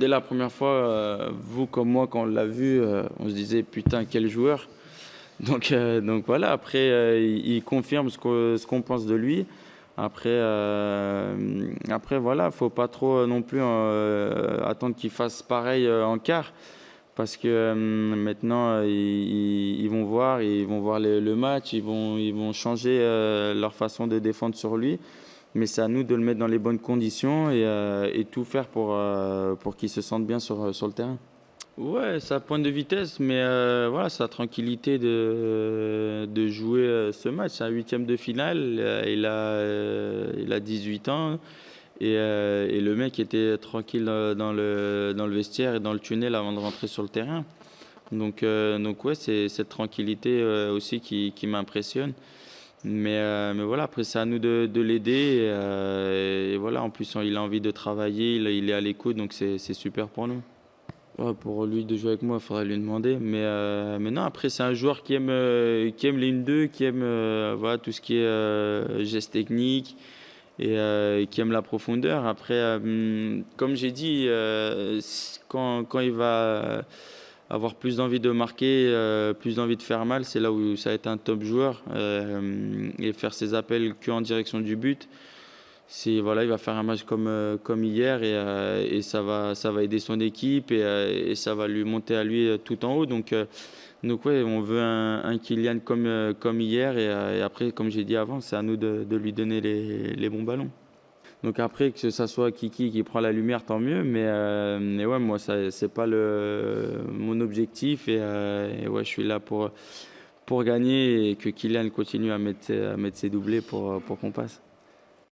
dès la première fois, vous comme moi, quand on l'a vu, on se disait: «Putain, quel joueur!» Donc voilà, après, il confirme ce qu'on pense de lui. Après voilà, faut pas trop non plus attendre qu'il fasse pareil en quart. Parce que maintenant, ils vont voir le match, ils vont changer leur façon de défendre sur lui. Mais c'est à nous de le mettre dans les bonnes conditions et tout faire pour qu'il se sente bien sur le terrain. Ouais, sa pointe de vitesse, mais voilà, sa tranquillité de jouer ce match. C'est un huitième de finale, il a 18 ans et le mec était tranquille dans le vestiaire et dans le tunnel avant de rentrer sur le terrain. Donc ouais, c'est cette tranquillité aussi qui m'impressionne. Mais voilà, après c'est à nous de l'aider et voilà, en plus il a envie de travailler, il est à l'écoute, donc c'est super pour nous. Ouais, pour lui de jouer avec moi, il faudrait lui demander. Mais non, après, c'est un joueur qui aime les 1-2, qui aime voilà, tout ce qui est gestes techniques et qui aime la profondeur. Après, comme j'ai dit, quand il va avoir plus d'envie de marquer, plus d'envie de faire mal, c'est là où ça va être un top joueur. Et faire ses appels que en direction du but. Voilà, il va faire un match comme hier et ça va aider son équipe et ça va lui monter à lui tout en haut. Donc ouais, on veut un Kylian comme hier et après, comme j'ai dit avant, c'est à nous de lui donner les bons ballons. Donc après, que ça soit Kiki qui prend la lumière, tant mieux. Mais ouais, moi, ça, c'est pas mon objectif et ouais, je suis là pour gagner et que Kylian continue à mettre ses doublés pour qu'on passe.